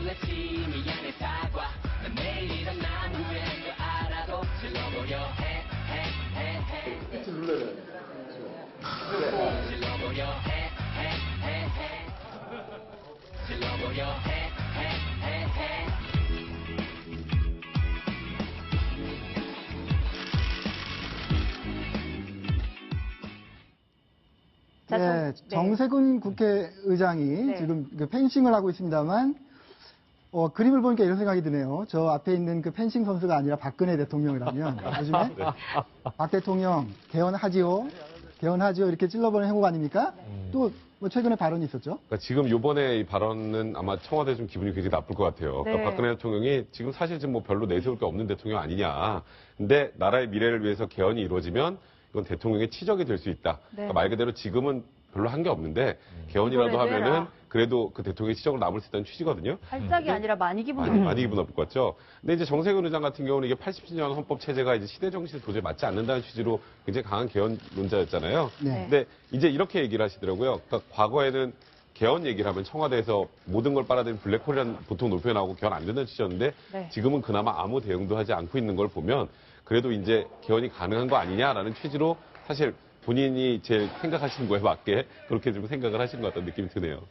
놀랐지 미안해 사과 난 매일 이런 나 무례한 거 알아도 질러보려 해 눌러요. 질러보려 해 질러보려 해 네, 정세균 국회의장이 지금 그 펜싱을 하고 있습니다만 그림을 보니까 이런 생각이 드네요. 저 앞에 있는 그 펜싱 선수가 아니라 박근혜 대통령이라면 요즘에 박 대통령 개헌하지요 이렇게 찔러보는 행복 아닙니까? 또 뭐 최근에 발언이 있었죠. 그러니까 지금 요번에 이 발언은 아마 청와대 좀 기분이 굉장히 나쁠 것 같아요. 그러니까 박근혜 대통령이 지금 사실 지금 뭐 별로 내세울 게 없는 대통령 아니냐. 근데 나라의 미래를 위해서 개헌이 이루어지면 이건 대통령의 치적이 될 수 있다. 그러니까 말 그대로 지금은 별로 한 게 없는데 개헌이라도 하면은 그래도 그 대통령의 치적으로 남을 수 있다는 취지거든요. 활짝이 아니라 많이 기분 나쁘죠. 많이 기분 나쁠 것 같죠. 근데 이제 정세균 의장 같은 경우는 이게 80년 헌법 체제가 이제 시대 정신에 도저히 맞지 않는다는 취지로 굉장히 강한 개헌론자였잖아요. 네. 근데 이제 이렇게 얘기를 하시더라고요. 그러니까 과거에는 개헌 얘기를 하면 청와대에서 모든 걸 빨아들인 블랙홀이라는 보통 높여 나오고 개헌 안 된다는 취지였는데 지금은 그나마 아무 대응도 하지 않고 있는 걸 보면 그래도 이제 개헌이 가능한 거 아니냐라는 취지로 사실 본인이 제일 생각하시는 거에 맞게 그렇게 좀 생각을 하시는 것 같다는 느낌이 드네요.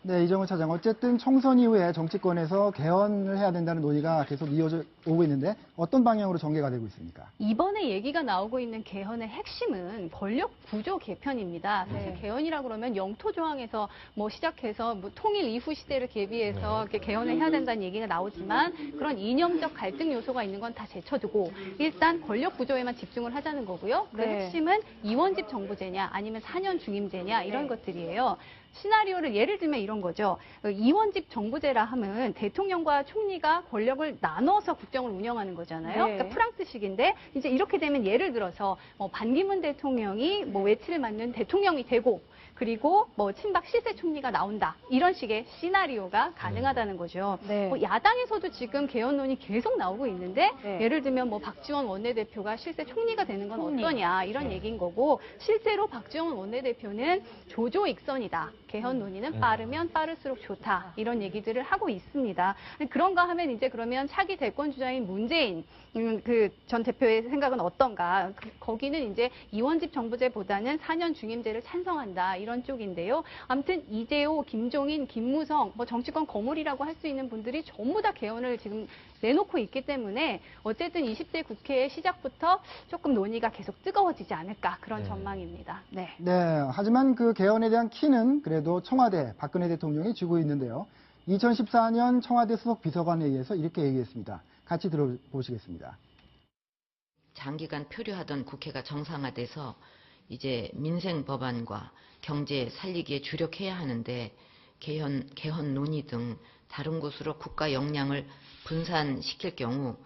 네, 이정우 차장. 어쨌든 총선 이후에 정치권에서 개헌을 해야 된다는 논의가 계속 이어져 오고 있는데 어떤 방향으로 전개가 되고 있습니까? 이번에 얘기가 나오고 있는 개헌의 핵심은 권력 구조 개편입니다. 사실 개헌이라 그러면 영토 조항에서 뭐 시작해서 뭐 통일 이후 시대를 대비해서 이렇게 개헌을 해야 된다는 얘기가 나오지만 그런 이념적 갈등 요소가 있는 건 다 제쳐두고 일단 권력 구조에만 집중을 하자는 거고요. 그 핵심은 이원집 정부제냐 아니면 4년 중임제냐 이런 것들이에요. 시나리오를 예를 들면 이런 거죠. 이원집 정부제라 하면 대통령과 총리가 권력을 나눠서 국정을 운영하는 거잖아요. 그러니까 프랑스식인데 이제 이렇게 되면 예를 들어서 반기문 대통령이 외치를 맡는 대통령이 되고 그리고 친박 실세 총리가 나온다. 이런 식의 시나리오가 가능하다는 거죠. 야당에서도 지금 개헌론이 계속 나오고 있는데 예를 들면 박지원 원내대표가 실세 총리가 되는 건 어떠냐 이런 얘기인 거고 실제로 박지원 원내대표는 조조익선이다. 개헌 논의는 빠르면 빠를수록 좋다. 이런 얘기들을 하고 있습니다. 그런가 하면 이제 그러면 차기 대권 주자인 문재인 그 전 대표의 생각은 어떤가? 거기는 이제 이원집 정부제보다는 4년 중임제를 찬성한다. 이런 쪽인데요. 아무튼 이재호, 김종인, 김무성 정치권 거물이라고 할 수 있는 분들이 전부 다 개헌을 지금 내놓고 있기 때문에 어쨌든 20대 국회의 시작부터 조금 논의가 계속 뜨거워지지 않을까 그런 전망입니다. 네. 하지만 그 개헌에 대한 키는 그래도 청와대 박근혜 대통령이 쥐고 있는데요. 2014년 청와대 수석 비서관에 의해서 이렇게 얘기했습니다. 같이 들어보시겠습니다. 장기간 표류하던 국회가 정상화돼서 이제 민생 법안과 경제 살리기에 주력해야 하는데 개헌 논의 등 다른 곳으로 국가 역량을 분산시킬 경우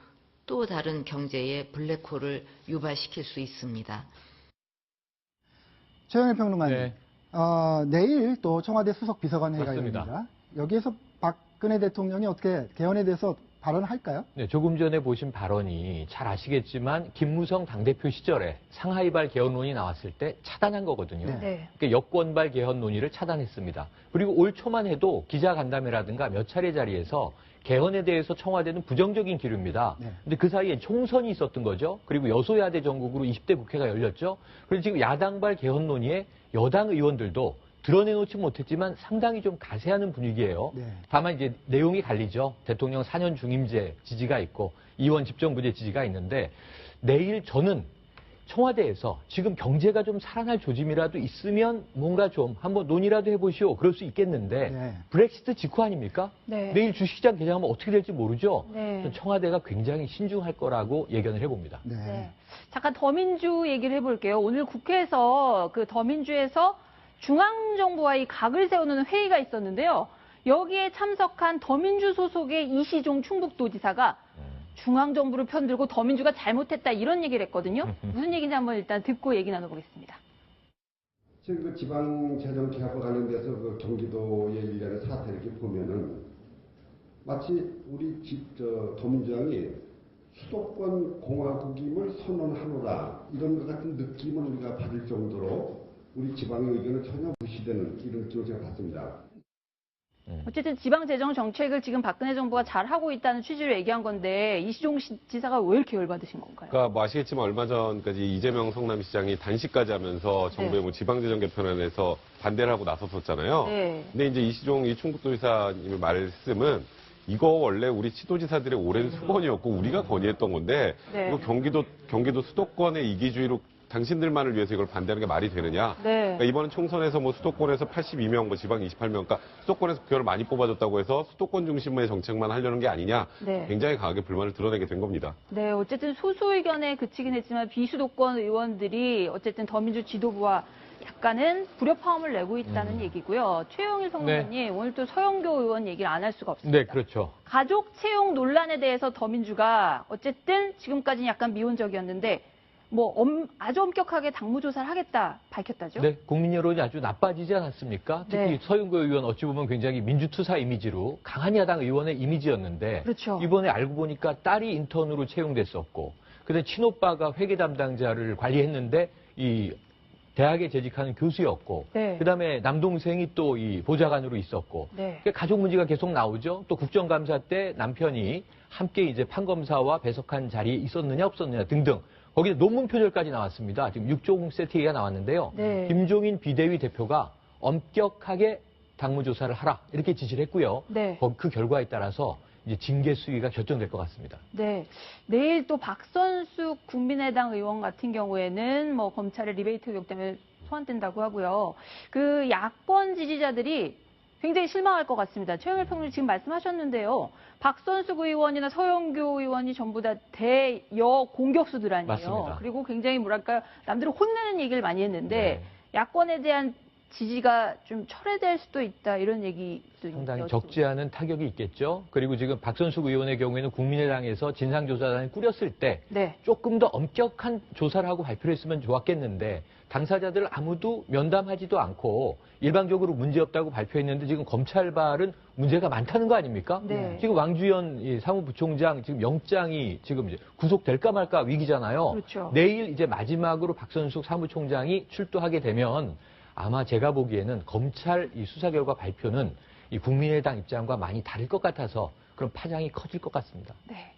또 다른 경제의 블랙홀을 유발시킬 수 있습니다. 최영일 평론가님, 내일 또 청와대 수석 비서관회의가 열립니다. 여기에서 박근혜 대통령이 어떻게 개헌에 대해서 발언할까요? 네, 조금 전에 보신 발언이 잘 아시겠지만 김무성 당대표 시절에 상하이발 개헌론이 나왔을 때 차단한 거거든요. 그러니까 여권발 개헌 논의를 차단했습니다. 그리고 올 초만 해도 기자간담회라든가 몇 차례 자리에서 개헌에 대해서 청와대는 부정적인 기류입니다. 근데 그 사이에 총선이 있었던 거죠. 그리고 여소야대 전국으로 20대 국회가 열렸죠. 그래서 지금 야당발 개헌 논의에 여당 의원들도 드러내놓지 못했지만 상당히 좀 가세하는 분위기예요. 다만 이제 내용이 갈리죠. 대통령 4년 중임제 지지가 있고 이원 집정부제 지지가 있는데 내일 저는 청와대에서 지금 경제가 좀 살아날 조짐이라도 있으면 뭔가 좀 한번 논의라도 해보시오. 그럴 수 있겠는데 브렉시트 직후 아닙니까? 내일 주식시장 개장하면 어떻게 될지 모르죠. 청와대가 굉장히 신중할 거라고 예견을 해봅니다. 잠깐 더민주 얘기를 해볼게요. 오늘 국회에서 그 더민주에서 중앙정부와의 각을 세우는 회의가 있었는데요. 여기에 참석한 더민주 소속의 이시종 충북도지사가 중앙정부를 편들고 더민주가 잘못했다 이런 얘기를 했거든요. 무슨 얘기인지 한번 일단 듣고 얘기 나눠보겠습니다. 지금 그 지방재정개혁과 관련돼서 그 경기도의 일련의 사태 이렇게 보면은 마치 우리 더민주장이 수도권 공화국임을 선언하노라 이런 것 같은 느낌을 우리가 받을 정도로 우리 지방의 의견을 전혀 무시되는 이런 느낌을 제가 받습니다. 어쨌든 지방재정 정책을 지금 박근혜 정부가 잘 하고 있다는 취지로 얘기한 건데 이시종 지사가 왜 이렇게 열받으신 건가요? 그러니까 뭐 아시겠지만 얼마 전까지 이재명 성남시장이 단식까지 하면서 정부의 뭐 지방재정 개편안에서 반대를 하고 나섰었잖아요. 네. 근데 이제 이시종 이 충북도지사님의 말씀은 이거 원래 우리 시도지사들의 오랜 수건이었고 우리가 건의했던 건데 네. 이거 경기도 수도권의 이기주의로 당신들만을 위해서 이걸 반대하는 게 말이 되느냐? 네. 그러니까 이번 총선에서 뭐 수도권에서 82명, 뭐 지방 28명, 그러니까 수도권에서 국회의원을 많이 뽑아줬다고 해서 수도권 중심의 정책만 하려는 게 아니냐? 네. 굉장히 강하게 불만을 드러내게 된 겁니다. 네, 어쨌든 소수 의견에 그치긴 했지만 비수도권 의원들이 어쨌든 더민주 지도부와 약간은 불협화음을 내고 있다는 얘기고요. 최영일 평론가님, 오늘 또 서영교 의원 얘기를 안 할 수가 없습니다. 네, 그렇죠. 가족 채용 논란에 대해서 더민주가 어쨌든 지금까지는 약간 미온적이었는데 아주 엄격하게 당무 조사를 하겠다 밝혔다죠? 네, 국민 여론이 아주 나빠지지 않았습니까? 특히 네. 서영교 의원 어찌 보면 굉장히 민주투사 이미지로 강한 야당 의원의 이미지였는데 그렇죠. 이번에 알고 보니까 딸이 인턴으로 채용됐었고 그다음에 친오빠가 회계 담당자를 관리했는데 이 대학에 재직하는 교수였고 네. 그다음에 남동생이 또 이 보좌관으로 있었고 네. 가족 문제가 계속 나오죠. 또 국정감사 때 남편이 함께 이제 판검사와 배석한 자리에 있었느냐 없었느냐 등등. 거기에 논문 표절까지 나왔습니다. 지금 6종 세트가 나왔는데요. 네. 김종인 비대위 대표가 엄격하게 당무조사를 하라 이렇게 지시를 했고요. 네. 그 결과에 따라서 이제 징계 수위가 결정될 것 같습니다. 네. 내일 또 박선숙 국민의당 의원 같은 경우에는 검찰의 리베이트 의혹 때문에 소환된다고 하고요. 그 야권 지지자들이 굉장히 실망할 것 같습니다. 최영일 평론가님 지금 말씀하셨는데요. 박선숙 의원이나 서영교 의원이 전부 다 대여 공격수들 아니에요. 맞습니다. 그리고 굉장히 남들을 혼내는 얘기를 많이 했는데 네. 야권에 대한 지지가 좀 철회될 수도 있다 이런 얘기도 상당히 여쭤보고. 적지 않은 타격이 있겠죠. 그리고 지금 박선숙 의원의 경우에는 국민의당에서 진상조사단을 꾸렸을 때 네. 조금 더 엄격한 조사를 하고 발표를 했으면 좋았겠는데 당사자들 아무도 면담하지도 않고 일방적으로 문제없다고 발표했는데 지금 검찰발은 문제가 많다는 거 아닙니까? 네. 지금 왕주현 사무부총장 지금 영장이 지금 이제 구속될까 말까 위기잖아요. 그렇죠. 내일 이제 마지막으로 박선숙 사무총장이 출두하게 되면 아마 제가 보기에는 검찰 이 수사 결과 발표는 이 국민의당 입장과 많이 다를 것 같아서 그런 파장이 커질 것 같습니다. 네.